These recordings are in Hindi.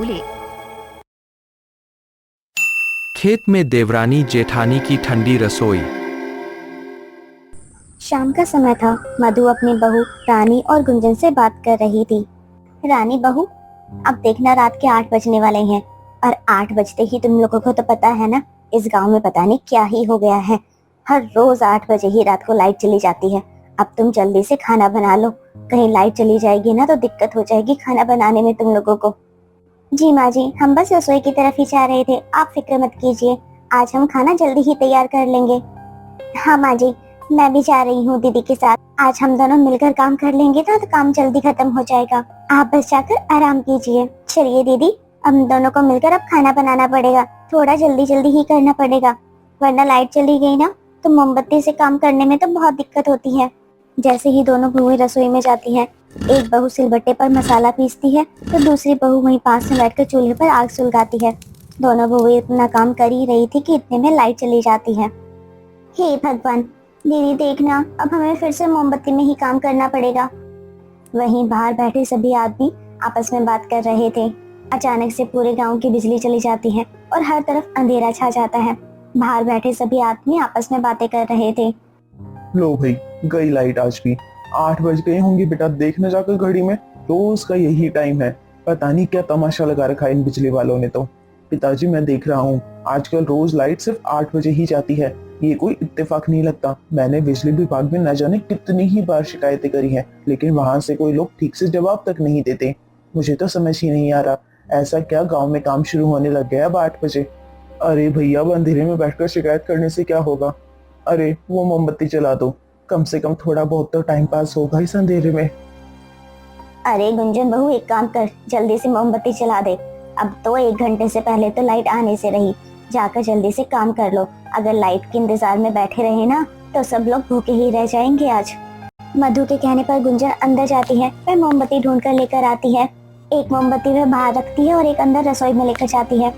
भूलें। खेत में देवरानी जेठानी की ठंडी रसोई। शाम का समय था। मधु अपनी बहू रानी और गुंजन से बात कर रही थी। रानी बहू, अब देखना रात के 8 बजने वाले हैं और 8 बजते ही तुम लोगों को तो पता है ना, इस गांव में पता नहीं क्या ही हो गया है। हर रोज 8 बजे ही रात को लाइट चली जाती है। अब तुम जल्दी से खाना बना लो, कहीं लाइट चली जाएगी ना तो दिक्कत हो जाएगी खाना बनाने में तुम लोगों को। जी माँ जी, हम बस रसोई की तरफ ही जा रहे थे, आप फिक्र मत कीजिए, आज हम खाना जल्दी ही तैयार कर लेंगे। हाँ माँ जी, मैं भी जा रही हूँ दीदी के साथ, आज हम दोनों मिलकर काम कर लेंगे ना तो काम जल्दी खत्म हो जाएगा। आप बस जाकर आराम कीजिए। चलिए दीदी, हम दोनों को मिलकर अब खाना बनाना पड़ेगा, थोड़ा जल्दी जल्दी ही करना पड़ेगा, वरना लाइट चली गई ना तो मोमबत्ती से काम करने में तो बहुत दिक्कत होती है। जैसे ही दोनों बहुएं रसोई में जाती हैं, एक बहू सिलबट्टे पर मसाला पीसती है तो दूसरी बहू वहीं पास में बैठकर चूल्हे पर आग सुलगाती है। दोनों बहुएं अपना काम कर ही रही थी कि इतने में लाइट चली जाती है। हे भगवान, दीदी देखना, अब हमें फिर से मोमबत्ती में ही काम करना पड़ेगा। वहीं बाहर बैठे सभी आदमी आपस में बात कर रहे थे। अचानक से पूरे गांव की बिजली चली जाती है और हर तरफ अंधेरा छा जाता है। बाहर बैठे सभी आदमी आपस में बातें कर रहे थे। लो भाई, गई लाइट आज भी। 8 बज गए होंगे बेटा, देखने जाकर घड़ी में, रोज का यही टाइम है। पता नहीं क्या तमाशा लगा रखा है इन बिजली वालों ने तो। पिताजी मैं देख रहा हूँ आजकल रोज लाइट सिर्फ 8 बजे ही जाती है, ये कोई इत्तेफाक नहीं लगता। मैंने बिजली विभाग में न जाने कितनी ही बार शिकायतें करी हैं, लेकिन वहां से कोई लोग ठीक से जवाब तक नहीं देते। मुझे तो समझ ही नहीं आ रहा, ऐसा क्या गाँव में काम शुरू होने लग गया अब 8 बजे। अरे भैया, अब अंधेरे में बैठकर शिकायत करने से क्या होगा। अरे वो मोमबत्ती जला दो, कम से कम थोड़ा बहुत तो टाइम पास होगा इस अंधेरे में। अरे गुंजन बहू, एक काम कर, जल्दी से मोमबत्ती चला दे। अब तो 1 घंटे से पहले तो लाइट आने से रही, जाकर जल्दी से काम कर लो। अगर लाइट के इंतजार में बैठे रहे ना तो सब लोग भूखे ही रह जाएंगे आज। मधु के कहने पर गुंजन अंदर जाती है, वह मोमबत्ती ढूंढ कर लेकर आती है। एक मोमबत्ती वह बाहर रखती है और एक अंदर रसोई में लेकर जाती है।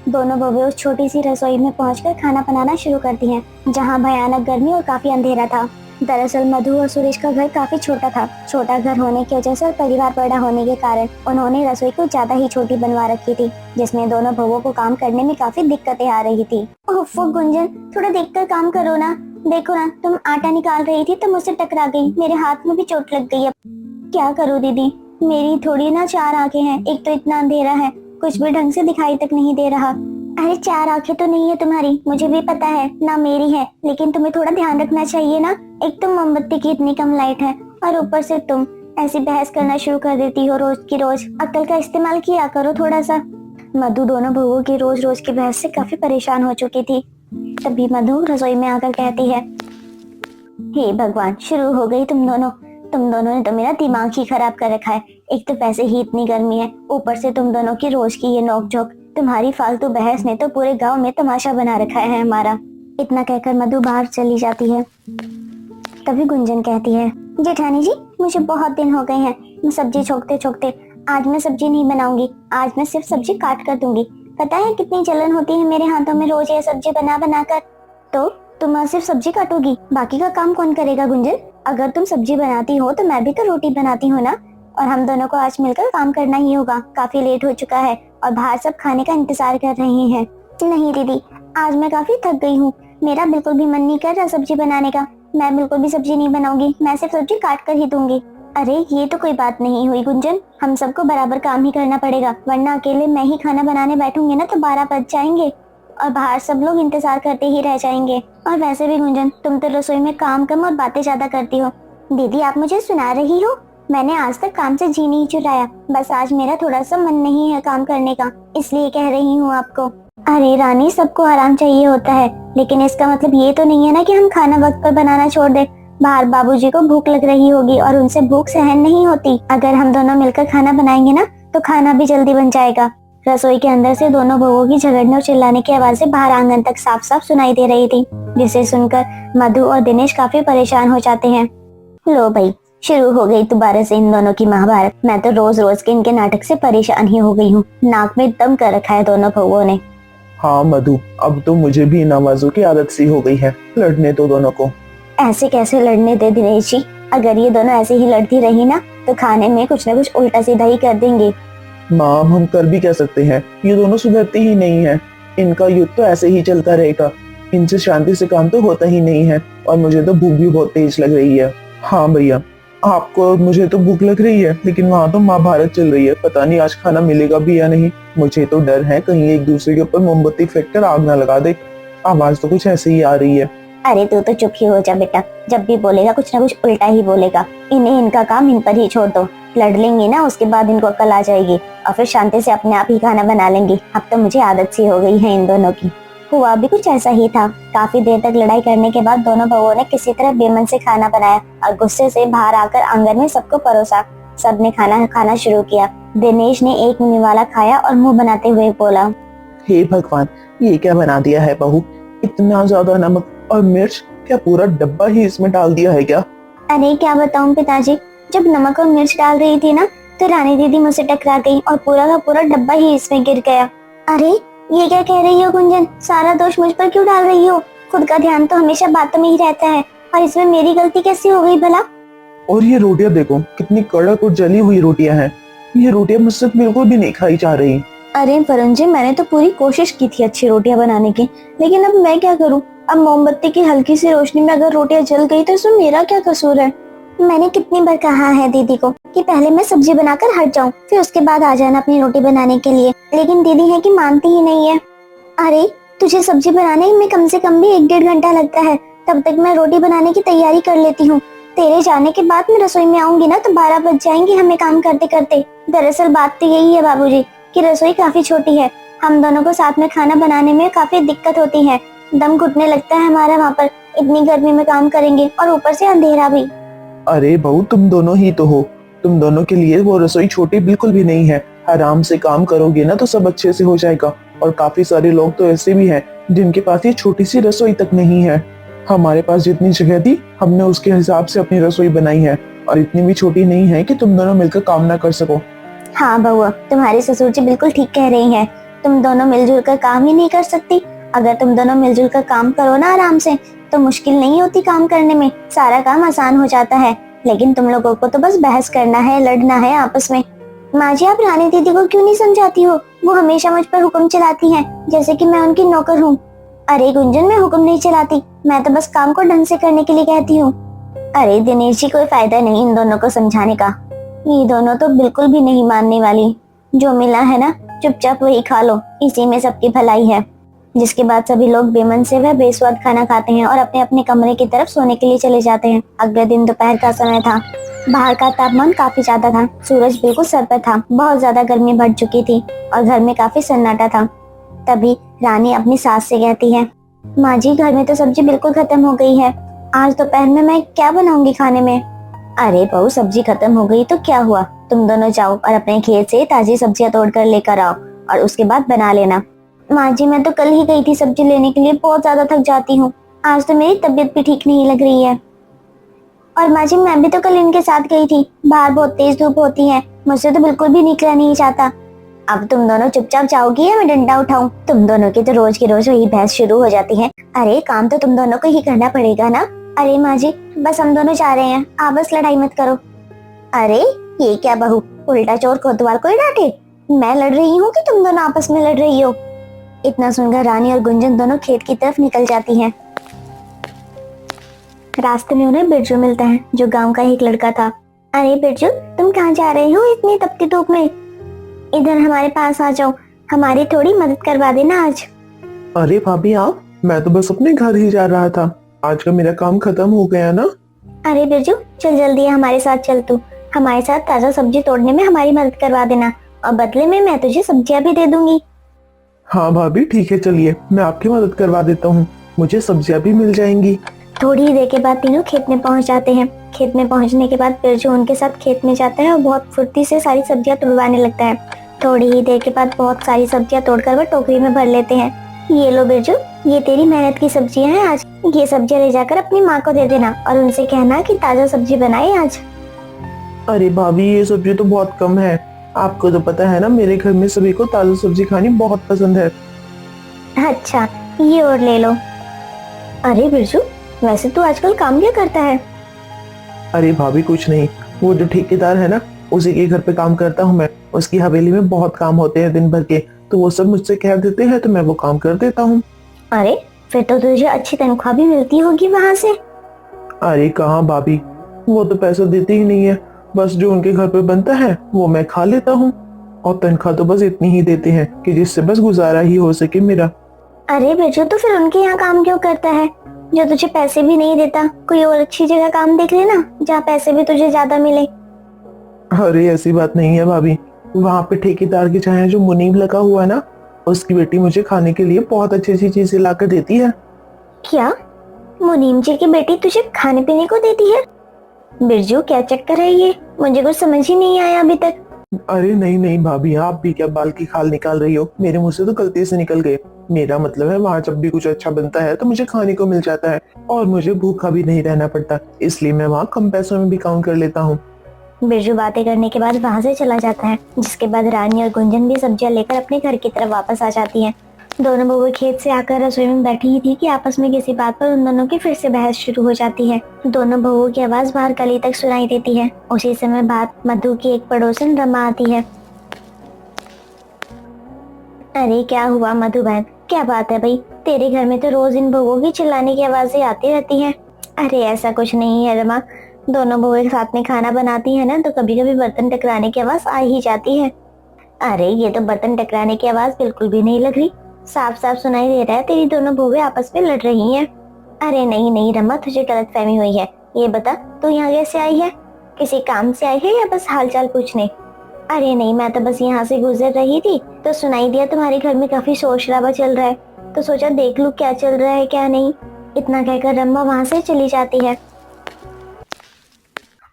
दोनों बहूएं उस छोटी सी रसोई में पहुंचकर खाना बनाना शुरू करती हैं, जहां भयानक गर्मी और काफी अंधेरा था। दरअसल मधु और सुरेश का घर काफी छोटा था। छोटा घर होने की वजह से और परिवार बड़ा होने के कारण उन्होंने रसोई को ज्यादा ही छोटी बनवा रखी थी, जिसमें दोनों बहुओं को काम करने में काफी दिक्कतें आ रही थी। ओफ गुंजन, थोड़ा देखकर काम करो ना, देखो ना, तुम आटा निकाल रही थी तो मुझसे टकरा गई, मेरे हाथ में भी चोट लग गई। अब क्या करूँ दीदी, मेरी थोड़ी ना 4 आंखें हैं, एक तो इतना अंधेरा है, कुछ भी ढंग से दिखाई तक नहीं दे रहा। अरे 4 आंखें तो नहीं है तुम्हारी, मुझे भी पता है ना मेरी है, लेकिन तुम्हें थोड़ा ध्यान रखना चाहिए ना। एक तो मोमबत्ती की इतनी कम लाइट है और ऊपर से तुम ऐसी बहस करना शुरू कर देती हो रोज की रोज। अक्ल का इस्तेमाल किया करो थोड़ा सा। मधु दोनों बहुओं की रोज रोज की बहस से काफी परेशान हो चुकी थी। तभी मधु रसोई में आकर कहती है, हे भगवान, शुरू हो गई तुम दोनों ने तो मेरा दिमाग ही खराब कर रखा है। एक तो वैसे ही इतनी गर्मी है, ऊपर से तुम दोनों की रोज की ये नोक-झोंक, तुम्हारी फालतू बहस ने तो पूरे गांव में तमाशा बना रखा है हमारा। इतना कहकर मधु बाहर चली जाती है। तभी गुंजन कहती है, जेठानी जी, मुझे बहुत दिन हो गए हैं मैं सब्जी छोकते छोकते, आज मैं सब्जी नहीं बनाऊंगी, आज मैं सिर्फ सब्जी काट कर दूंगी। पता है कितनी जलन होती है मेरे हाथों में रोज ये सब्जी बना बना कर। तो तुम सिर्फ सब्जी काटोगी, बाकी का काम कौन करेगा गुंजन? अगर तुम सब्जी बनाती हो तो मैं भी तो रोटी बनाती हूँ ना, और हम दोनों को आज मिलकर काम करना ही होगा। काफी लेट हो चुका है और बाहर सब खाने का इंतजार कर रहे हैं। नहीं दीदी, आज मैं काफी थक गई हूँ, मेरा बिल्कुल भी मन नहीं कर रहा सब्जी बनाने का। मैं बिल्कुल भी सब्जी नहीं बनाऊंगी, मैं सिर्फ सब्जी काट कर ही दूंगी। अरे ये तो कोई बात नहीं हुई गुंजन, हम सबको बराबर काम ही करना पड़ेगा, वरना अकेले मैं ही खाना बनाने बैठूंगी ना तो 12 बज जाएंगे और बाहर सब लोग इंतजार करते ही रह जाएंगे। और वैसे भी गुंजन, तुम तो रसोई में काम कम और बातें ज्यादा करती हो। दीदी आप मुझे सुना रही हो? मैंने आज तक काम से जी नहीं चुराया, बस आज मेरा थोड़ा सा मन नहीं है काम करने का, इसलिए कह रही हूँ आपको। अरे रानी, सबको आराम चाहिए होता है, लेकिन इसका मतलब ये तो नहीं है ना कि हम खाना वक्त पर बनाना छोड़ दे। बाहर बाबूजी को भूख लग रही होगी और उनसे भूख सहन नहीं होती। अगर हम दोनों मिलकर खाना बनाएंगे ना तो खाना भी जल्दी बन जाएगा। रसोई के अंदर से दोनों बहुओं की झगड़ने और चिल्लाने की आवाजें बाहर आंगन तक साफ साफ सुनाई दे रही थी, जिसे सुनकर मधु और दिनेश काफी परेशान हो जाते हैं। लो भाई, शुरू हो गई दोबारा से इन दोनों की महाभारत। मैं तो रोज रोज के इनके नाटक से परेशान ही हो गई हूँ। नाक में दम कर रखा है दोनों बहुओं ने। हाँ मधु, अब तो मुझे भी इन आवाजों की आदत सी हो गई है, लड़ने तो दोनों को। ऐसे कैसे लड़ने दे दिनेश जी, अगर ये दोनों ऐसे ही लड़ती रही ना तो खाने में कुछ न कुछ उल्टा सीधा ही कर देंगे। माँ हम कर भी कह सकते हैं, ये दोनों सुधरते ही नहीं है। इनका युद्ध तो ऐसे ही चलता रहेगा, इनसे शांति से काम तो होता ही नहीं है। और मुझे तो भूख भी बहुत तेज लग रही है। हाँ भैया, आपको और मुझे तो भूख लग रही है, लेकिन वहाँ तो महाभारत चल रही है, पता नहीं आज खाना मिलेगा भी या नहीं। मुझे तो डर है कहीं एक दूसरे के ऊपर मोमबत्ती फेंक कर आग ना लगा दे। आवाज तो कुछ ऐसे ही आ रही है। अरे तू तो चुप ही हो जा बेटा, जब भी बोलेगा कुछ ना कुछ उल्टा ही बोलेगा। इन्हें इनका काम इन पर ही छोड़ दो, लड़ लेंगी ना उसके बाद इनको अकल आ जाएगी और फिर शांति से अपने आप ही खाना बना लेंगी। अब तो मुझे आदत सी हो गई है इन दोनों की। हुआ भी कुछ ऐसा ही था। काफी देर तक लड़ाई करने के बाद दोनों बहुओं ने किसी तरह बेमन से खाना बनाया और गुस्से से बाहर आकर आंगन में सबको परोसा। सबने खाना खाना शुरू किया। दिनेश ने एक निवाला खाया और मुंह बनाते हुए बोला, हे भगवान, ये क्या बना दिया है बहू, इतना ज्यादा नमक और मिर्च, क्या पूरा डब्बा ही इसमें डाल दिया है क्या? अरे क्या बताऊं पिताजी, जब नमक और मिर्च डाल रही थी ना तो रानी दीदी मुझसे टकरा गई और पूरा का पूरा डब्बा ही इसमें गिर गया। अरे ये क्या कह रही हो गुंजन, सारा दोष मुझ पर क्यों डाल रही हो? खुद का ध्यान तो हमेशा बातों में ही रहता है और इसमें मेरी गलती कैसी हो गई भला? और ये रोटियां देखो, कितनी कड़क और जली हुई रोटियां हैं। ये रोटियां मुझसे बिल्कुल भी नहीं खाई जा रही। अरे वरुण जी, मैंने तो पूरी कोशिश की थी अच्छी रोटियां बनाने की, लेकिन अब मैं क्या करूं? अब मोमबत्ती की हल्की सी रोशनी में अगर रोटियां जल गई तो इसमें मेरा क्या कसूर है? मैंने कितनी बार कहा है दीदी को कि पहले मैं सब्जी बनाकर हट जाऊं, फिर उसके बाद आ जाना अपनी रोटी बनाने के लिए, लेकिन दीदी है कि मानती ही नहीं है। अरे तुझे सब्जी बनाने में कम से कम भी 1-1.5 घंटा लगता है, तब तक मैं रोटी बनाने की तैयारी कर लेती हूँ। तेरे जाने के बाद मैं रसोई में आऊंगी ना तो 12 बज जाएंगे हमें काम करते करते। दरअसल बात तो यही है बाबूजी कि रसोई काफी छोटी है, हम दोनों को साथ में खाना बनाने में काफी दिक्कत होती है। दम घुटने लगता है हमारा वहाँ पर, इतनी गर्मी में काम करेंगे और ऊपर से अंधेरा भी। अरे बहू, तुम दोनों ही तो हो, तुम दोनों के लिए वो रसोई छोटी बिल्कुल भी नहीं है। आराम से काम करोगे ना तो सब अच्छे से हो जाएगा। और काफी सारे लोग तो ऐसे भी हैं जिनके पास ये छोटी सी रसोई तक नहीं है। हमारे पास जितनी जगह थी हमने उसके हिसाब से अपनी रसोई बनाई है, और इतनी भी छोटी नहीं है कि तुम दोनों मिलकर काम ना कर सको। हाँ बउआ, तुम्हारी ससुर जी बिल्कुल ठीक कह रही हैं। तुम दोनों मिलजुल कर काम ही नहीं कर सकती। अगर तुम दोनों मिलजुल कर काम करो ना आराम से तो मुश्किल नहीं होती काम करने में, सारा काम आसान हो जाता है। लेकिन तुम लोगों को तो बस बहस करना है, लड़ना है आपस में। माँ जी, आप रानी दीदी को क्यों नहीं समझाती हो? वो हमेशा मुझ पर हुक्म चलाती हैं जैसे कि मैं उनकी नौकर हूँ। अरे गुंजन, मैं हुक्म नहीं चलाती, मैं तो बस काम को ढंग से करने के लिए कहती हूँ। अरे दिनेश जी, कोई फायदा नहीं इन दोनों को समझाने का, ये दोनों तो बिल्कुल भी नहीं मानने वाली। जो मिला है ना चुपचाप वही खा लो, इसी में सबकी भलाई है। जिसके बाद सभी लोग बेमन से वह बेस्वाद खाना खाते हैं और अपने अपने कमरे की तरफ सोने के लिए चले जाते हैं। अगले दिन दोपहर का समय था। बाहर का तापमान काफी ज्यादा था, सूरज बिल्कुल सर पर था, बहुत ज्यादा गर्मी बढ़ चुकी थी और घर में काफी सन्नाटा था। तभी रानी अपनी सास से कहती है, माँ जी, घर में तो सब्जी बिल्कुल खत्म हो गई है, आज दोपहर में मैं क्या बनाऊंगी खाने में? अरे बहू, सब्जी खत्म हो गई तो क्या हुआ, तुम दोनों जाओ और अपने खेत से ताजी सब्जियां तोड़कर लेकर आओ और उसके बाद बना लेना। माँ जी, मैं तो कल ही गई थी सब्जी लेने के लिए, बहुत ज्यादा थक जाती हूँ, आज तो मेरी तबीयत भी ठीक नहीं लग रही है। और माँ जी, मैं भी तो कल इनके साथ गई थी, बाहर बहुत तेज धूप होती है, मुझसे तो बिल्कुल भी निकला नहीं चाहता। अब तुम दोनों चुपचाप जाओगी या मैं डंडा उठाऊं? तुम दोनों की तो रोज की रोज वही बहस शुरू हो जाती है। अरे काम तो तुम दोनों को ही करना पड़ेगा ना। अरे माँ जी, बस हम दोनों जा रहे हैं, आप बस लड़ाई मत करो। अरे ये क्या बहू, उल्टा चोर कोतवाल को ही डांटे? मैं लड़ रही हूँ कि तुम दोनों आपस में लड़ रही हो? इतना सुनकर रानी और गुंजन दोनों खेत की तरफ निकल जाती हैं। रास्ते में उन्हें बिरजू मिलता है, जो गांव का एक लड़का था। अरे बिरजू, तुम कहाँ जा रहे हो इतनी तपती धूप में? इधर हमारे पास आ जाओ, हमारी थोड़ी मदद करवा देना आज। अरे भाभी आप, मैं तो बस अपने घर ही जा रहा था, आज का मेरा काम खत्म हो गया ना। अरे बिरजू, चल जल्दी हमारे साथ चल, तू हमारे साथ ताजा सब्जी तोड़ने में हमारी मदद करवा देना और बदले में मैं तुझे सब्जियां भी दे दूंगी। हाँ भाभी ठीक है, चलिए मैं आपकी मदद करवा देता हूँ, मुझे सब्जियां भी मिल जाएंगी। थोड़ी ही देर के बाद तीनों खेत में पहुंच जाते हैं। खेत में पहुंचने के बाद बिरजू उनके साथ खेत में जाता है और बहुत फुर्ती से सारी सब्जियां तोड़वाने लगता है। थोड़ी ही देर के बाद बहुत सारी सब्जियां तोड़कर वह टोकरी में भर लेते हैं। ये लो बिरजू, ये तेरी मेहनत की सब्जियां हैं आज, ये सब्जियां ले जाकर अपनी माँ को दे देना और उनसे कहना कि ताजा सब्जी बनाए आज। अरे भाभी, ये सब्जी तो बहुत कम है, आपको तो पता है ना मेरे घर में सभी को ताजा सब्जी खानी बहुत पसंद है। अच्छा, ये और ले लो। अरे बिरजू, वैसे तू आजकल काम क्या करता है? अरे भाभी कुछ नहीं, वो जो ठेकेदार है ना, उसी के घर पे काम करता हूँ मैं। उसकी हवेली में बहुत काम होते हैं दिन भर के, तो वो सब मुझसे कह देते हैं तो मैं वो काम कर देता हूँ। अरे फिर तो तुझे अच्छी तनख्वाह भी मिलती होगी वहां से। अरे कहाँ भाभी, वो तो पैसा देते ही नहीं है। बस जो उनके घर पे बनता है वो मैं खा लेता हूँ, और तनख्वाह तो बस इतनी ही देते हैं कि जिससे बस गुजारा ही हो सके मेरा। अरे बिरजू, तो फिर उनके यहाँ काम क्यों करता है जो तुझे पैसे भी नहीं देता? कोई और अच्छी जगह काम देख लेना जहाँ पैसे भी तुझे ज्यादा मिले। अरे ऐसी बात नहीं है भाभी, वहाँ पे ठेकेदार के चाहे जो मुनीम लगा हुआ है ना, उसकी बेटी मुझे खाने के लिए बहुत अच्छी अच्छी चीजें ला कर देती है। क्या मुनीम जी की बेटी तुझे खाने पीने को देती है? बिरजू क्या चक्कर है ये, मुझे कुछ समझ ही नहीं आया अभी तक। अरे नहीं नहीं भाभी, आप भी क्या बाल की खाल निकाल रही हो? मेरे मुंह से तो गलती से निकल गए। मेरा मतलब है वहाँ जब भी कुछ अच्छा बनता है तो मुझे खाने को मिल जाता है, और मुझे भूखा भी नहीं रहना पड़ता, इसलिए मैं वहाँ कम पैसों में भी काम कर लेता हूँ। बिरजू बातें करने के बाद वहाँ से चला जाता है, जिसके बाद रानी और गुंजन भी सब्जियां लेकर अपने घर की तरफ वापस आ जाती हैं। दोनों बहू खेत से आकर रसोई में बैठी ही थी कि आपस में किसी बात पर उन दोनों की फिर से बहस शुरू हो जाती है। दोनों बहुओं की आवाज बाहर गली तक सुनाई देती है। उसी समय बाद मधु की एक पड़ोसन रमा आती है। अरे क्या हुआ मधु बहन, क्या बात है भाई? तेरे घर में तो रोज इन बहुओं की चिल्लाने की आवाजें आती रहती हैं। अरे ऐसा कुछ नहीं है रमा, दोनों बहुएं साथ में खाना बनाती है ना, तो कभी कभी बर्तन टकराने की आवाज आ ही जाती है। अरे ये तो बर्तन टकराने की आवाज बिल्कुल भी नहीं लग रही, साफ साफ सुनाई दे रहा है तेरी दोनों बहुएं आपस में लड़ रही हैं। अरे नहीं नहीं रमा, तुझे गलतफहमी हुई है। ये बता तू यहाँ कैसे आई है? किसी काम से आई है या बस हालचाल पूछने? अरे नहीं, मैं तो बस यहाँ से गुजर रही थी तो सुनाई दिया तुम्हारे घर में काफी शोर शराबा चल रहा है, तो सोचा देख लूं क्या चल रहा है क्या नहीं। इतना कहकर रमा वहाँ से चली जाती है।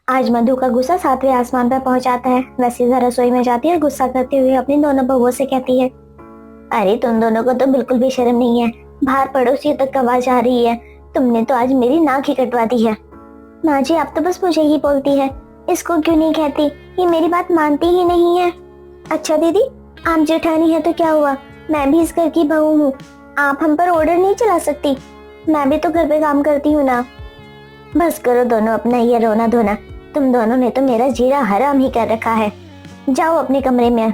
आज मधु का गुस्सा 7वें आसमान पर पहुंच जाता है। वह सीधा रसोई में जाती है और गुस्सा करते हुए अपनी दोनों बहुओं से कहती है, अरे तुम दोनों को तो बिल्कुल भी शर्म नहीं है, बाहर पड़ोसियों तक आवाज आ रही है, तुमने तो आज मेरी नाक ही कटवा दी है। माँ जी आप तो बस मुझे ही बोलती है, इसको क्यों नहीं कहती? ये मेरी बात मानती ही नहीं है। अच्छा दीदी, आप जेठानी है तो क्या हुआ, मैं भी इस घर की बहू हूँ, आप हम पर ऑर्डर नहीं चला सकती? मैं भी तो घर पे काम करती हूँ ना। बस करो दोनों अपना ये रोना धोना, तुम दोनों ने तो मेरा जीरा हराम ही कर रखा है, जाओ अपने कमरे में।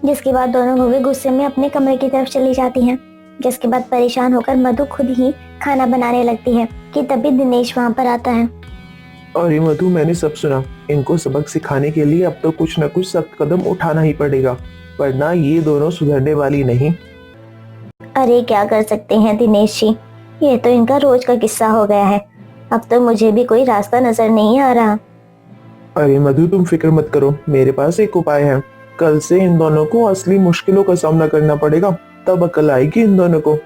जिसके बाद दोनों बहुएं गुस्से में अपने कमरे की तरफ चली जाती हैं। जिसके बाद परेशान होकर मधु खुद ही खाना बनाने लगती है कि तभी दिनेश वहाँ पर आता है। अरे मधु, मैंने सब सुना। इनको सबक सिखाने के लिए अब तो कुछ न कुछ सख्त कदम उठाना ही पड़ेगा, वरना ये दोनों सुधरने वाली नहीं। अरे क्या कर सकते हैं दिनेश जी, ये तो इनका रोज का किस्सा हो गया है, अब तो मुझे भी कोई रास्ता नजर नहीं आ रहा। अरे मधु तुम फिक्र मत करो, मेरे पास एक उपाय है। कल से इन दोनों को असली मुश्किलों का सामना करना पड़ेगा, तब अकल आएगी इन दोनों को।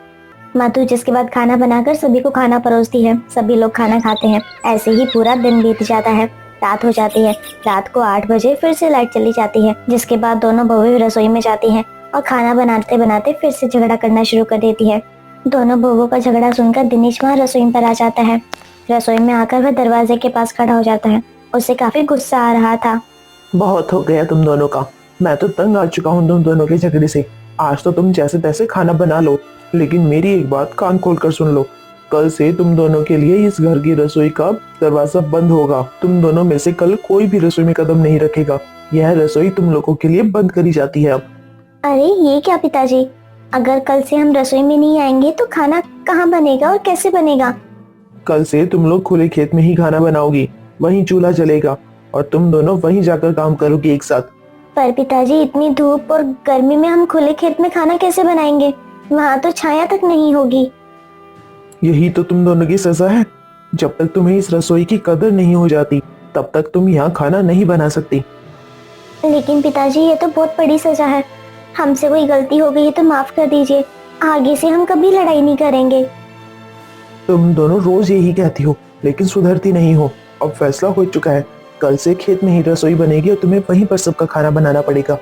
मधु जिसके बाद खाना बनाकर सभी को खाना परोसती है। सभी लोग खाना खाते हैं। ऐसे ही पूरा दिन बीत जाता है, रात हो जाती है। रात को 8 बजे फिर से लाइट चली जाती है। जिसके बाद दोनों बहुएं रसोई में जाती हैं और खाना बनाते बनाते फिर से झगड़ा करना शुरू कर देती है। दोनों बहुओं का झगड़ा सुनकर दिनेश वहाँ रसोई पर आ जाता है। रसोई में आकर वह दरवाजे के पास खड़ा हो जाता है। उसे काफी गुस्सा आ रहा था। बहुत हो गया तुम दोनों का, मैं तो तंग आ चुका हूँ तुम दोनों के झगड़े से। आज तो तुम जैसे तैसे खाना बना लो, लेकिन मेरी एक बात कान खोल कर सुन लो। कल से तुम दोनों के लिए इस घर की रसोई का दरवाजा बंद होगा। तुम दोनों में से कल कोई भी रसोई में कदम नहीं रखेगा। यह रसोई तुम लोगों के लिए बंद करी जाती है अब। अरे ये क्या पिताजी, अगर कल से हम रसोई में नहीं आएंगे तो खाना कहाँ बनेगा और कैसे बनेगा? कल से तुम लोग खुले खेत में ही खाना बनाओगी, वहीं चूल्हा जलेगा और तुम दोनों वहीं जाकर काम करोगी एक साथ। पर पिताजी इतनी धूप और गर्मी में हम खुले खेत में खाना कैसे बनाएंगे? वहाँ तो छाया तक नहीं होगी। यही तो तुम दोनों की सजा है। जब तक तुम्हें इस रसोई की कदर नहीं हो जाती तब तक तुम यहाँ खाना नहीं बना सकती। लेकिन पिताजी ये तो बहुत बड़ी सजा है, हमसे कोई गलती हो गई है तो माफ कर दीजिए, आगे से हम कभी लड़ाई नहीं करेंगे। तुम दोनों रोज यही कहती हो लेकिन सुधरती नहीं हो। अब फैसला हो चुका है, कल से खेत में ही रसोई बनेगी और तुम्हें वहीं पर सबका खाना बनाना पड़ेगा।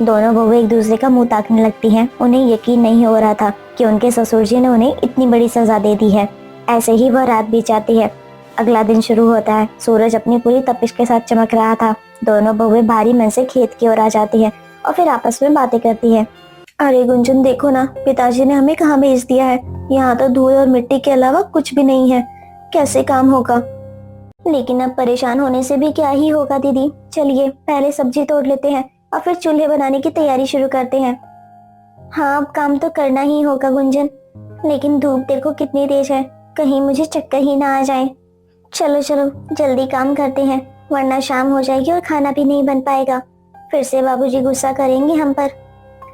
दोनों बहुएं एक दूसरे का मुंह ताकने लगती हैं। उन्हें यकीन नहीं हो रहा था कि उनके ससुर जी ने उन्हें इतनी बड़ी सजा दे दी है। ऐसे ही वह रात बीत जाती है। अगला दिन शुरू होता है। सूरज अपनी पूरी तपिश के साथ चमक रहा था। दोनों बहुएं भारी मन से खेत की ओर आ जाती है और फिर आपस में बातें करती है। अरे गुंजन देखो ना, पिताजी ने हमें कहाँ भेज दिया है, यहाँ तो धूल और मिट्टी के अलावा कुछ भी नहीं है, कैसे काम होगा? लेकिन अब परेशान होने से भी क्या ही होगा दीदी। चलिए पहले सब्जी तोड़ लेते हैं और फिर चूल्हे बनाने की तैयारी शुरू करते हैं। हाँ अब काम तो करना ही होगा गुंजन, लेकिन धूप देखो कितनी तेज है, कहीं मुझे चक्कर ही ना आ जाए। चलो चलो जल्दी काम करते हैं, वरना शाम हो जाएगी और खाना भी नहीं बन पाएगा, फिर से बाबूजी गुस्सा करेंगे हम पर।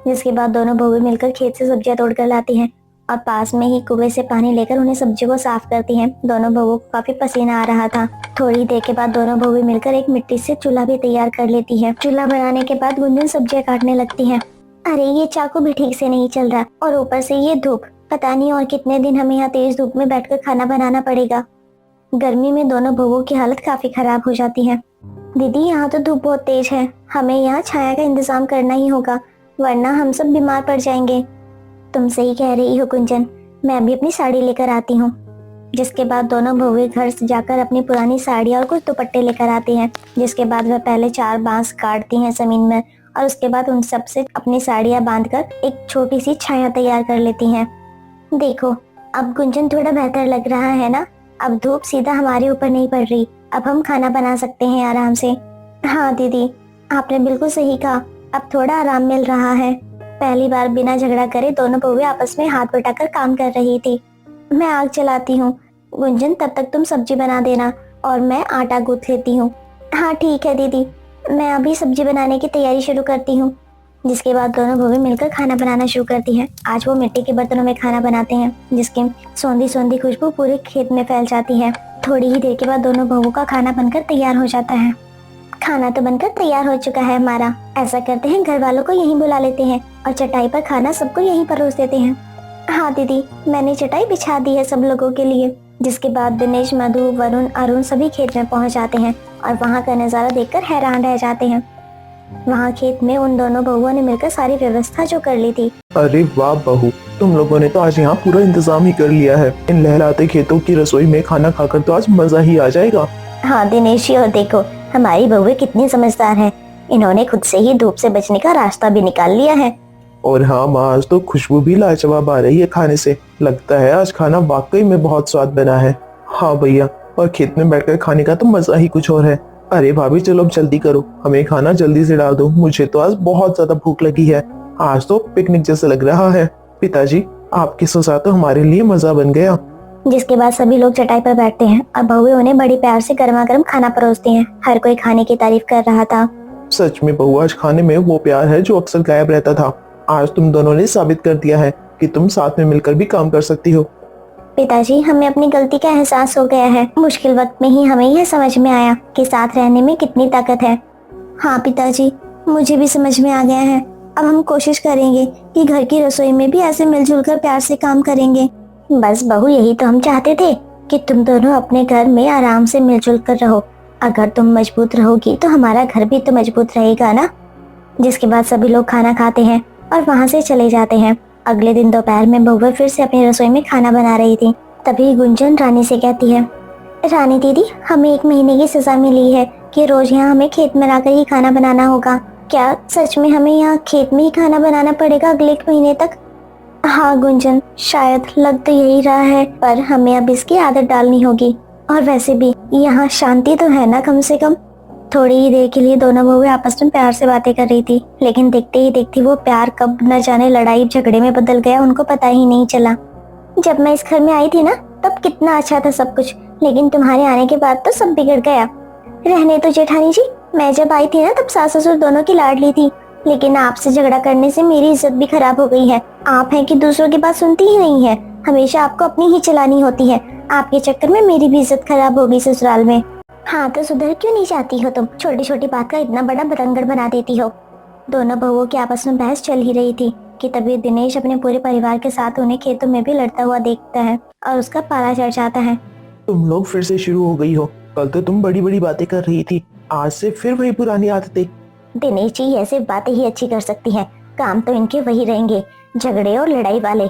जिसके बाद दोनों बहू मिलकर खेत से सब्जियां तोड़ कर लाती हैं और पास में ही कुएं से पानी लेकर उन्हें सब्जियों को साफ करती हैं। दोनों बहू को काफी पसीना आ रहा था। थोड़ी देर के बाद दोनों बहू मिलकर एक मिट्टी से चूल्हा भी तैयार कर लेती है। चूल्हा बनाने के बाद गुंजन सब्जियां काटने लगती है। अरे ये चाकू भी ठीक से नहीं चल रहा और ऊपर से ये धूप, पता नहीं और कितने दिन हमें यहाँ तेज धूप में बैठकर खाना बनाना पड़ेगा। गर्मी में दोनों बहुओं की हालत काफी खराब हो जाती है। दीदी यहाँ तो धूप बहुत तेज है, हमें यहाँ छाया का इंतजाम करना ही होगा, वरना हम सब बीमार पड़ जाएंगे। तुम सही कह रही हो गुंजन, मैं अभी अपनी साड़ी लेकर आती हूँ। जिसके बाद दोनों बहुएं घर से जाकर अपनी पुरानी साड़ी और कुछ दुपट्टे लेकर आती हैं। जिसके बाद वह पहले 4 बांस काटती हैं जमीन में और उसके बाद उन सब से अपनी साड़ियाँ बांधकर एक छोटी सी छाया तैयार कर लेती हैं। देखो अब गुंजन थोड़ा बेहतर लग रहा है ना, अब धूप सीधा हमारे ऊपर नहीं पड़ रही, अब हम खाना बना सकते हैं आराम से। हाँ दीदी आपने बिल्कुल सही कहा, अब थोड़ा आराम मिल रहा है। पहली बार बिना झगड़ा करे दोनों बहुएं आपस में हाथ बटाकर काम कर रही थी। मैं आग जलाती हूँ, गुंजन तब तक तुम सब्जी बना देना और मैं आटा गूंथ लेती हूँ। हाँ ठीक है दीदी, मैं अभी सब्जी बनाने की तैयारी शुरू करती हूँ। जिसके बाद दोनों बहुएं मिलकर खाना बनाना शुरू करती हैं। आज वो मिट्टी के बर्तनों में खाना बनाते हैं, जिसकी सौंधी सौंधी खुशबू पूरे खेत में फैल जाती है। थोड़ी ही देर के बाद दोनों बहुओं का खाना बनकर तैयार हो जाता है। खाना तो बनकर तैयार हो चुका है हमारा, ऐसा करते हैं घर वालों को यहीं बुला लेते हैं और चटाई पर खाना सबको यहीं परोस देते हैं। हाँ दीदी मैंने चटाई बिछा दी है सब लोगों के लिए। जिसके बाद दिनेश, मधु, वरुण, अरुण सभी खेत में पहुंच जाते हैं और वहाँ का नजारा देखकर हैरान रह जाते हैं। वहाँ खेत में उन दोनों बहुओं ने मिलकर सारी व्यवस्था जो कर ली थी। अरे वाह बहू, तुम लोगों ने तो आज यहाँ पूरा इंतजाम ही कर लिया है। इन लहराते खेतों की रसोई में खाना खाकर तो आज मजा ही आ जाएगा। हाँ दिनेश जी, और देखो हमारी बहुएं कितनी समझदार हैं, इन्होंने खुद से ही धूप से बचने का रास्ता भी निकाल लिया है। और हाँ माँ, आज तो खुशबू भी लाजवाब आ रही है खाने से, लगता है आज खाना वाकई में बहुत स्वाद बना है। हाँ भैया, और खेत में बैठकर खाने का तो मजा ही कुछ और है। अरे भाभी चलो अब जल्दी करो, हमें खाना जल्दी से डाल दो, मुझे तो आज बहुत ज्यादा भूख लगी है। आज तो पिकनिक जैसा लग रहा है। पिताजी आपके साथ तो हमारे लिए मजा बन गया। जिसके बाद सभी लोग चटाई पर बैठते हैं और बहुएं उन्हें बड़ी प्यार से गर्मा गर्म खाना परोसती हैं। हर कोई खाने की तारीफ कर रहा था। सच में बहू, आज खाने में वो प्यार है जो अक्सर गायब रहता था। आज तुम दोनों ने साबित कर दिया है कि तुम साथ में मिलकर भी काम कर सकती हो। पिताजी हमें अपनी गलती का एहसास हो गया है, मुश्किल वक्त में ही हमें यह समझ में आया कि साथ रहने में कितनी ताकत है। हाँ पिताजी मुझे भी समझ में आ गया है, अब हम कोशिश करेंगे कि घर की रसोई में भी ऐसे मिलजुल कर प्यार से काम करेंगे। बस बहू यही तो हम चाहते थे कि तुम दोनों अपने घर में आराम से मिलजुल कर रहो। अगर तुम मजबूत रहोगी तो हमारा घर भी तो मजबूत रहेगा ना। जिसके बाद सभी लोग खाना खाते हैं और वहाँ से चले जाते हैं। अगले दिन दोपहर में बहुएं फिर से अपनी रसोई में खाना बना रही थी। तभी गुंजन रानी से कहती है, रानी दीदी हमें 1 महीने की सजा मिली है कि रोज यहाँ हमें खेत में लाकर ही खाना बनाना होगा। क्या सच में हमें यहाँ खेत में ही खाना बनाना पड़ेगा अगले 1 महीने तक? हाँ गुंजन, शायद लग तो यही रहा है, पर हमें अब इसकी आदत डालनी होगी। और वैसे भी यहाँ शांति तो है ना कम से कम। थोड़ी ही देर के लिए दोनों बहुएं आपस में प्यार से बातें कर रही थी, लेकिन देखते ही देखते वो प्यार कब न जाने लड़ाई झगड़े में बदल गया, उनको पता ही नहीं चला। जब मैं इस घर में आई थी ना तब कितना अच्छा था सब कुछ, लेकिन तुम्हारे आने के बाद तो सब बिगड़ गया। रहने तो जेठानी जी, मैं जब आई थी ना तब सास ससुर दोनों की लाडली थी, लेकिन आपसे झगड़ा करने से मेरी इज्जत भी खराब हो गई है। आप हैं कि दूसरों की बात सुनती ही नहीं है, हमेशा आपको अपनी ही चलानी होती है। आपके चक्कर में मेरी भी इज्जत खराब हो गई ससुराल में। हाँ तो सुधर क्यों नहीं चाहती हो तुम? छोटी छोटी बात का इतना बड़ा बतंगड़ बना देती हो। दोनों बहुओं की आपस में बहस चल ही रही थी कि तभी दिनेश अपने पूरे परिवार के साथ उन्हें खेतों में भी लड़ता हुआ देखता है और उसका पाला चढ़ जाता है। तुम लोग फिर से शुरू हो गई हो, कल तो तुम बड़ी बड़ी बातें कर रही थी, आज से फिर वही पुरानी आदतें। दिनेश जी ऐसे बातें ही अच्छी कर सकती हैं, काम तो इनके वही रहेंगे, झगड़े और लड़ाई वाले।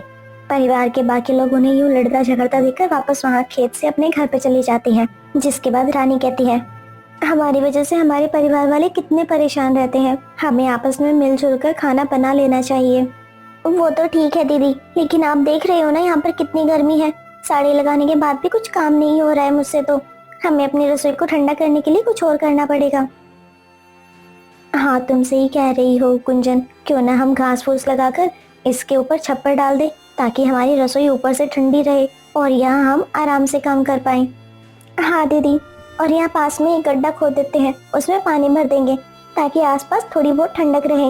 परिवार के बाकी लोग उन्हें यूं लड़ता झगड़ता देखकर वापस वहाँ खेत से अपने घर पे चले जाते हैं। जिसके बाद रानी कहती है, हमारी वजह से हमारे परिवार वाले कितने परेशान रहते हैं, हमें आपस में मिलजुल कर खाना बना लेना चाहिए। वो तो ठीक है दीदी, लेकिन आप देख रहे हो ना यहाँ पर कितनी गर्मी है, साड़ी लगाने के बाद भी कुछ काम नहीं हो रहा है मुझसे तो। हमें अपनी रसोई को ठंडा करने के लिए कुछ और करना पड़ेगा। हाँ, तुम सही कह रही हो गुंजन, क्यों ना हम घास फूस लगाकर इसके ऊपर छप्पर डाल दे ताकि हमारी रसोई ऊपर से ठंडी रहे और यहाँ हम आराम से काम कर पाएं। हाँ दीदी, और यहाँ पास में एक गड्ढा खोद देते हैं, उसमें पानी भर देंगे ताकि आसपास थोड़ी बहुत ठंडक रहे।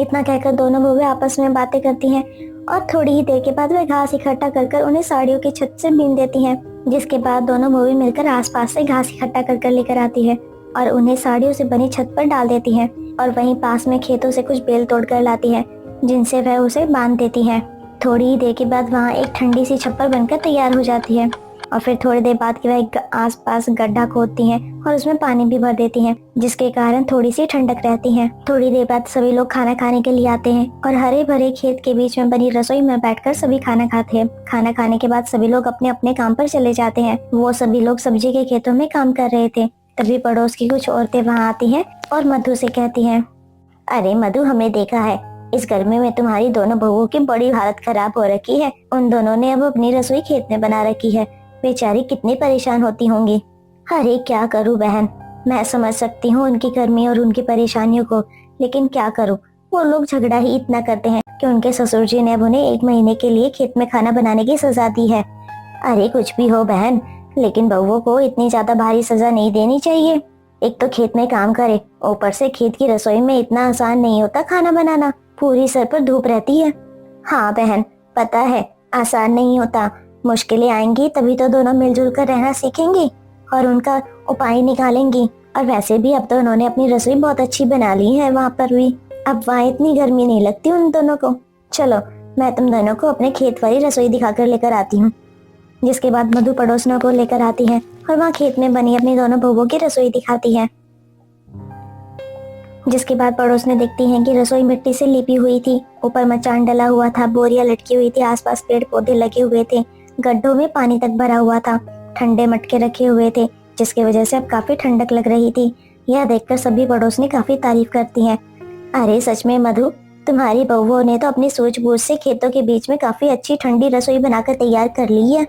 इतना कहकर दोनों बहुएं आपस में बातें करती हैं और थोड़ी ही देर के बाद वह घास इकट्ठा कर उन्हें साड़ियों की छत से बीन देती हैं। जिसके बाद दोनों बहुएं मिलकर आसपास से घास इकट्ठा कर लेकर आती है और उन्हें साड़ियों से बनी छत पर डाल देती है और वहीं पास में खेतों से कुछ बेल तोड़ कर लाती है जिनसे वह उसे बांध देती है। थोड़ी ही देर के बाद वहाँ एक ठंडी सी छप्पर बनकर तैयार हो जाती है और फिर थोड़ी देर बाद वह एक आसपास गड्ढा खोदती हैं और उसमें पानी भी भर देती हैं जिसके कारण थोड़ी सी ठंडक रहती है। थोड़ी देर बाद सभी लोग खाना खाने के लिए आते हैं और हरे भरे खेत के बीच में बनी रसोई में बैठकर सभी खाना खाते हैं। खाना खाने के बाद सभी लोग अपने अपने काम पर चले जाते हैं। वो सभी लोग सब्जी के खेतों में काम कर रहे थे। तभी पड़ोस की कुछ औरतें वहाँ आती हैं और मधु से कहती हैं, अरे मधु, हमने देखा है इस गर्मी में तुम्हारी दोनों बहुओं की बड़ी हालत खराब हो रखी है। उन दोनों ने अब अपनी रसोई खेत में बना रखी है। बेचारी कितनी परेशान होती होंगी। अरे क्या करूं बहन, मैं समझ सकती हूँ उनकी गर्मी और उनकी परेशानियों को, लेकिन क्या करूं, वो लोग झगड़ा ही इतना करते हैं कि उनके ससुर जी ने अब उन्हें 1 महीने के लिए खेत में खाना बनाने की सजा दी है। अरे कुछ भी हो बहन, लेकिन बहुओं को इतनी ज्यादा भारी सजा नहीं देनी चाहिए। एक तो खेत में काम करे, ऊपर से खेत की रसोई में इतना आसान नहीं होता खाना बनाना, पूरी सर पर धूप रहती है। हाँ बहन, पता है आसान नहीं होता, मुश्किलें आएंगी तभी तो दोनों मिलजुल कर रहना सीखेंगी और उनका उपाय निकालेंगी। और वैसे भी अब तो उन्होंने अपनी रसोई बहुत अच्छी बना ली है वहाँ पर भी, अब वहाँ इतनी गर्मी नहीं लगती उन दोनों को। चलो मैं तुम दोनों को अपने खेत वाली रसोई दिखाकर लेकर आती हूँ। जिसके बाद मधु पड़ोसनों को लेकर आती है और वहाँ खेत में बनी अपनी दोनों बहुओं की रसोई दिखाती है। जिसके बाद पड़ोस ने देखती हैं कि रसोई मिट्टी से लिपी हुई थी, ऊपर मचान डला हुआ था, बोरियां लटकी हुई थी, आसपास पेड़ पौधे लगे हुए थे, गड्ढों में पानी तक भरा हुआ था, ठंडे मटके रखे हुए थे जिसकी वजह से अब काफी ठंडक लग रही थी। यह देखकर सभी पड़ोसनी काफी तारीफ करती हैं। अरे सच में मधु, तुम्हारी बहुओं ने तो अपनी सूझबूझ से खेतों के बीच में काफी अच्छी ठंडी रसोई बनाकर तैयार कर ली है।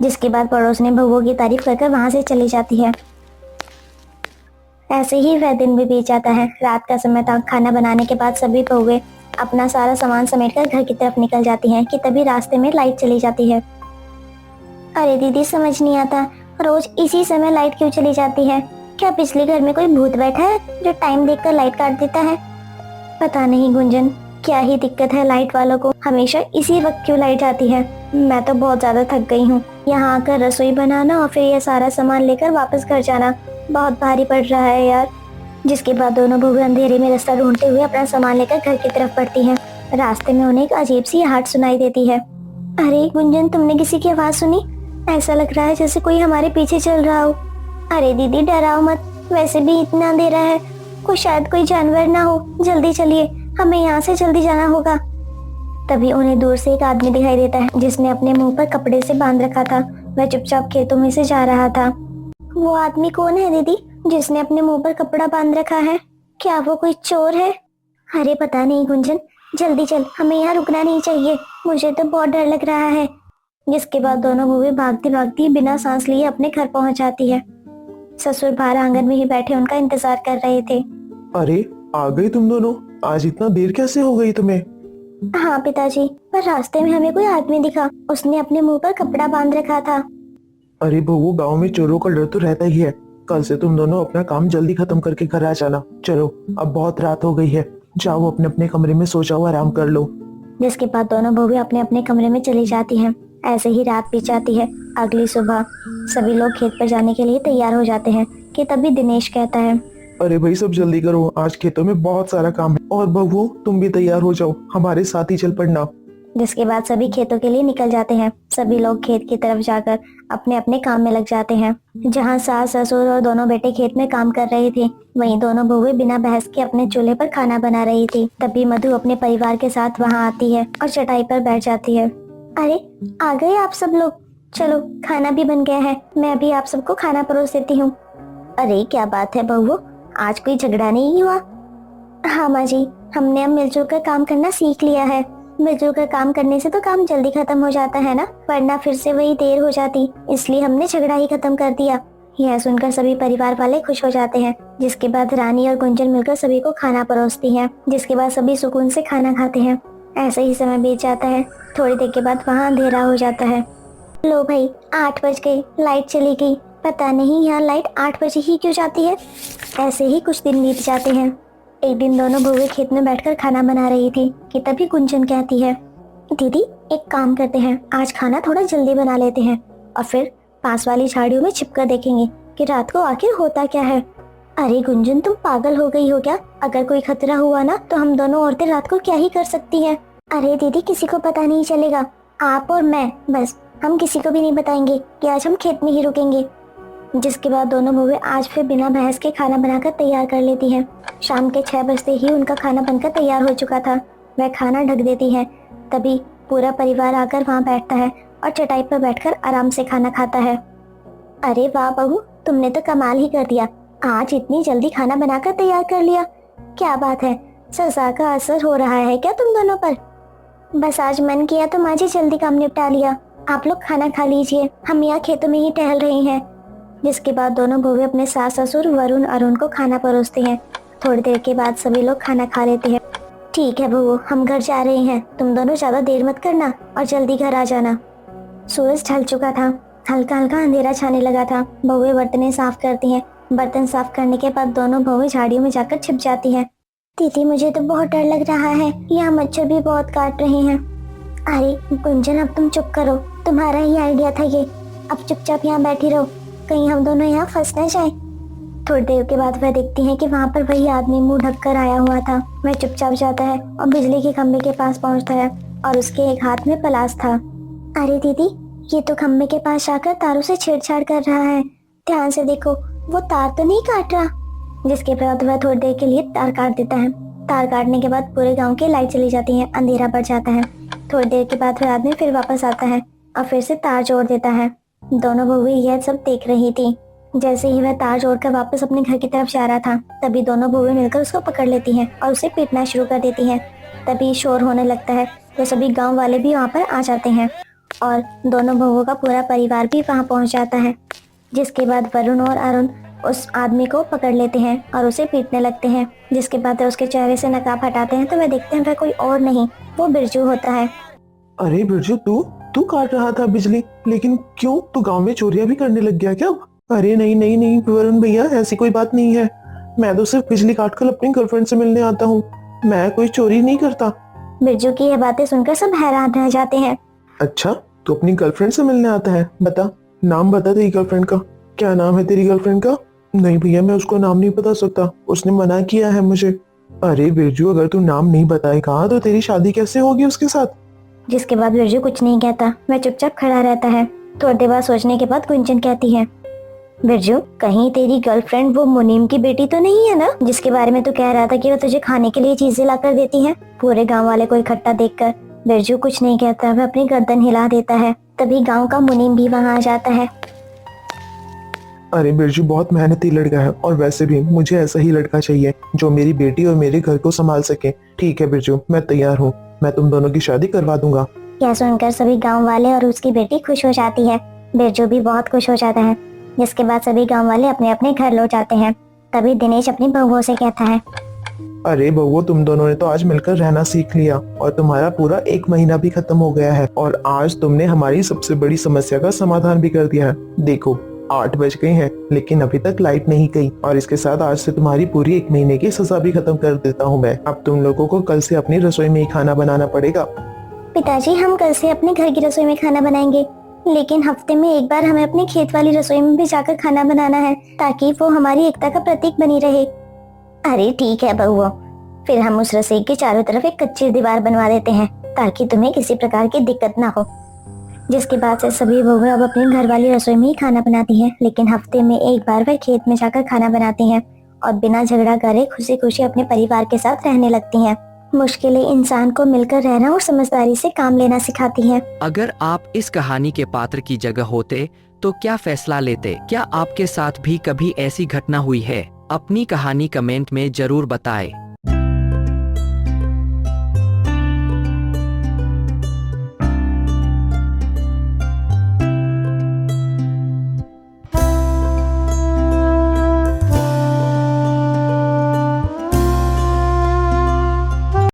जिसके बाद पड़ोस ने बहुओं की तारीफ कर वहां से चली जाती है। ऐसे ही वह दिन भी बीत जाता है। रात का समय था। खाना बनाने के बाद सभी बहुएं अपना सारा सामान समेटकर घर की तरफ निकल जाती हैं कि तभी रास्ते में लाइट चली जाती है। अरे दीदी, समझ नहीं आता रोज इसी समय लाइट क्यों चली जाती है। क्या पिछले घर में कोई भूत बैठा है जो टाइम देखकर लाइट काट देता है? पता नहीं गुंजन, क्या ही दिक्कत है लाइट वालों को, हमेशा इसी वक्त क्यों लाइट आती है। मैं तो बहुत ज्यादा थक गई हूँ। यहाँ आकर रसोई बनाना और फिर ये सारा सामान लेकर वापस घर जाना बहुत भारी पड़ रहा है यार। जिसके बाद दोनों बहुएं अंधेरे में रास्ता ढूंढते हुए अपना सामान लेकर घर की तरफ बढ़ती हैं। रास्ते में उन्हें एक अजीब सी आहट सुनाई देती है। अरे गुंजन, तुमने किसी की आवाज सुनी? ऐसा लग रहा है जैसे कोई हमारे पीछे चल रहा हो। अरे दीदी डराओ मत, वैसे भी इतना अंधेरा है, शायद कोई जानवर ना हो, जल्दी चलिए, हमें यहाँ से जल्दी जाना होगा। तभी उन्हें दूर से एक आदमी दिखाई देता है जिसने अपने मुंह पर कपड़े से बांध रखा था। वह चुपचाप खेतों में से जा रहा था। वो आदमी कौन है दीदी जिसने अपने मुंह पर कपड़ा बांध रखा है? क्या वो कोई चोर है? अरे पता नहीं गुंजन, जल्दी चल, हमें यहाँ रुकना नहीं चाहिए, मुझे तो बहुत डर लग रहा है। जिसके बाद दोनों बहुएं भागती भागती बिना सांस लिए अपने घर पहुंच जाती है। ससुर बाहर आंगन में ही बैठे उनका इंतजार कर रहे थे। अरे आ गई तुम दोनों, आज इतना देर कैसे हो गई तुम्हें? हाँ पिताजी, पर रास्ते में हमें कोई आदमी दिखा, उसने अपने मुंह पर कपड़ा बांध रखा था। अरे बहू, गांव में चोरों का डर तो रहता ही है। कल से तुम दोनों अपना काम जल्दी खत्म करके घर आ जाना। चलो अब बहुत रात हो गई है, जाओ अपने अपने कमरे में सो जाओ, आराम कर लो। जिसके बाद दोनों बहुएं अपने अपने कमरे में चली जाती हैं। ऐसे ही रात बीत जाती है। अगली सुबह सभी लोग खेत पर जाने के लिए तैयार हो जाते हैं कि तभी दिनेश कहता है, अरे भाई सब जल्दी करो, आज खेतों में बहुत सारा काम है। और बहू तुम भी तैयार हो जाओ, हमारे साथ ही चल पड़ना। जिसके बाद सभी खेतों के लिए निकल जाते हैं। सभी लोग खेत की तरफ जाकर अपने अपने काम में लग जाते हैं। जहाँ सास ससुर और दोनों बेटे खेत में काम कर रहे थे, वहीं दोनों बहुएं बिना बहस के अपने चूल्हे पर खाना बना रही थी। तभी मधु अपने परिवार के साथ वहाँ आती है और चटाई पर बैठ जाती है। अरे आ गए आप सब लोग, चलो खाना भी बन गया है, मैं अभी आप सबको खाना परोस देती हूँ। अरे क्या बात है बहुओं, आज कोई झगड़ा नहीं हुआ? हाँ माँ जी, हमने अब मिलजुल कर काम करना सीख लिया है। मिलजुल कर काम करने से तो काम जल्दी खत्म हो जाता है ना, वरना फिर से वही देर हो जाती, इसलिए हमने झगड़ा ही खत्म कर दिया। यह सुनकर सभी परिवार वाले खुश हो जाते हैं। जिसके बाद रानी और गुंजन मिलकर सभी को खाना परोसती हैं। जिसके बाद सभी सुकून से खाना खाते हैं। ऐसे ही समय बीत जाता है। थोड़ी देर के बाद वहाँ अंधेरा हो जाता है। लो भाई, 8 बज गए, लाइट चली गई। पता नहीं यहाँ लाइट 8 बजे ही क्यों जाती है। ऐसे ही कुछ दिन बीत जाते हैं। एक दिन दोनों बहुएं खेत में बैठकर खाना बना रही थी कि तभी गुंजन कहती है, दीदी एक काम करते हैं, आज खाना थोड़ा जल्दी बना लेते हैं और फिर पास वाली झाड़ियों में छिपकर देखेंगे कि रात को आखिर होता क्या है। अरे गुंजन, तुम पागल हो गई हो क्या? अगर कोई खतरा हुआ ना तो हम दोनों औरतें रात को क्या ही कर सकती हैं। अरे दीदी, किसी को पता नहीं चलेगा, आप और मैं, बस हम किसी को भी नहीं बताएंगे कि आज हम खेत में ही रुकेंगे। जिसके बाद दोनों बहुएं आज फिर बिना बहस के खाना बनाकर तैयार कर लेती हैं। शाम के 6 बजते ही उनका खाना बनकर तैयार हो चुका था। वह खाना ढक देती है। तभी पूरा परिवार आकर वहाँ बैठता है और चटाई पर बैठकर आराम से खाना खाता है। अरे वाह बहू, तुमने तो कमाल ही कर दिया, आज इतनी जल्दी खाना बनाकर तैयार कर लिया। क्या बात है, सजा का असर हो रहा है क्या तुम दोनों पर? बस आज मन किया तो आज ही जल्दी काम निपटा लिया। आप लोग खाना खा लीजिए, हम यहाँ खेतों में ही टहल रहे हैं। जिसके बाद दोनों बहुएं अपने सास ससुर वरुण अरुण को खाना परोसते हैं। थोड़ी देर के बाद सभी लोग खाना खा लेते हैं। ठीक है बहू, हम घर जा रहे हैं, तुम दोनों ज्यादा देर मत करना और जल्दी घर आ जाना। सूरज ढल चुका था, हल्का हल्का अंधेरा छाने लगा था। बहुएं बर्तनें साफ करती हैं। बर्तन साफ करने के बाद दोनों बहुएं झाड़ियों में जाकर छिप जाती हैं। दीदी मुझे तो बहुत डर लग रहा है, यहाँ मच्छर भी बहुत काट रहे हैं। अरे गुंजन, अब तुम चुप करो, तुम्हारा ही आइडिया था ये। अब चुपचाप यहाँ बैठी रहो, कहीं हम दोनों यहाँ फंस न जाए। थोड़ी देर के बाद वह देखती है कि वहाँ पर वही आदमी मुंह ढककर आया हुआ था। वह चुपचाप जाता है और बिजली के खंभे के पास पहुँचता है और उसके एक हाथ में पलाश था। अरे दीदी, ये तो खंभे के पास जाकर तारों से छेड़छाड़ कर रहा है, ध्यान से देखो, वो तार तो नहीं काट रहा। जिसके बाद वह थोड़ी देर के लिए तार काट देता है। तार काटने के बाद पूरे गांव की लाइट चली जाती है, अंधेरा बढ़ जाता है। थोड़ी देर के बाद वह आदमी फिर वापस आता है और फिर से तार जोड़ देता है। दोनों बहुएं यह सब देख रही थी। जैसे ही वह तार जोड़कर वापस अपने घर की तरफ जा रहा था, तभी दोनों बहुएं मिलकर उसको पकड़ लेती हैं और उसे पीटना शुरू कर देती हैं। तभी शोर होने लगता है तो सभी गांव वाले भी वहाँ पर आ जाते हैं और दोनों बहुओं का पूरा परिवार भी वहाँ पहुँच जाता है। जिसके बाद वरुण और अरुण उस आदमी को पकड़ लेते हैं और उसे पीटने लगते हैं। जिसके बाद उसके चेहरे से नकाब हटाते हैं तो वह देखते हैं वह कोई और नहीं, वो बिरजू होता है। अरे बिरजू, तू तू काट रहा था बिजली, लेकिन क्यों, तू गांव में चोरियां भी करने लग गया क्या? अरे नहीं नहीं नहीं वरुण भैया, ऐसी कोई बात नहीं है। मैं तो सिर्फ बिजली काटकर अपनी गर्लफ्रेंड से मिलने आता हूँ, मैं कोई चोरी नहीं करता। बिरजू की यह बातें सुनकर सब हैरान रह जाते हैं। अच्छा, तू अपनी गर्लफ्रेंड से मिलने आता है? बता, नाम बता तेरी गर्लफ्रेंड का, क्या नाम है तेरी गर्लफ्रेंड का? नहीं भैया, मैं उसको नाम नहीं बता सकता, उसने मना किया है मुझे। अरे बिरजू, अगर तू नाम नहीं बताएगा तो तेरी शादी कैसे होगी उसके साथ? जिसके बाद बिरजू कुछ नहीं कहता, वह चुपचाप खड़ा रहता है। थोड़ी देर बाद सोचने के बाद गुंजन कहती है, बिरजू कहीं तेरी गर्लफ्रेंड वो मुनीम की बेटी तो नहीं है ना, जिसके बारे में तू कह रहा था कि वो तुझे खाने के लिए चीजें ला कर देती है? पूरे गाँव वाले को इकट्ठा देखकर बिरजू कुछ नहीं कहता, वह अपनी गर्दन हिला देता है। तभी गाँव का मुनीम भी वहाँ आ जाता है। अरे बिरजू बहुत मेहनती लड़का है और वैसे भी मुझे ऐसा ही लड़का चाहिए जो मेरी बेटी और मेरे घर को संभाल सके। ठीक है बिरजू, मैं तैयार हूँ, मैं तुम दोनों की शादी करवा दूंगा। यह सुनकर सभी गांव वाले और उसकी बेटी खुश हो जाती है। बिरजू भी बहुत खुश हो जाता है। जिसके बाद सभी गांव वाले अपने अपने घर लौट जाते हैं। तभी दिनेश अपनी बहुओं से कहता है, अरे बहुओं, तुम दोनों ने तो आज मिलकर रहना सीख लिया और तुम्हारा पूरा 1 महीना भी खत्म हो गया है और आज तुमने हमारी सबसे बड़ी समस्या का समाधान भी कर दिया है। देखो 8 बज गए हैं लेकिन अभी तक लाइट नहीं गई और इसके साथ आज से तुम्हारी पूरी 1 महीने की सजा भी खत्म कर देता हूँ मैं। अब तुम लोगों को कल से अपनी रसोई में ही खाना बनाना पड़ेगा। पिताजी, हम कल से अपने घर की रसोई में खाना बनाएंगे, लेकिन हफ्ते में एक बार हमें अपने खेत वाली रसोई में भी जाकर खाना बनाना है ताकि वो हमारी एकता का प्रतीक बनी रहे। अरे ठीक है बहुओं, फिर हम उस रसोई के चारों तरफ एक कच्ची दीवार बनवा देते हैं ताकि तुम्हें किसी प्रकार की दिक्कत ना हो। जिसके बाद से सभी बहुएं अब अपने घर वाली रसोई में ही खाना बनाती हैं, लेकिन हफ्ते में एक बार वह खेत में जाकर खाना बनाती हैं और बिना झगड़ा करे खुशी खुशी अपने परिवार के साथ रहने लगती हैं। मुश्किलें इंसान को मिलकर रहना और समझदारी से काम लेना सिखाती हैं। अगर आप इस कहानी के पात्र की जगह होते तो क्या फैसला लेते? क्या आपके साथ भी कभी ऐसी घटना हुई है? अपनी कहानी कमेंट में जरूर बताएं।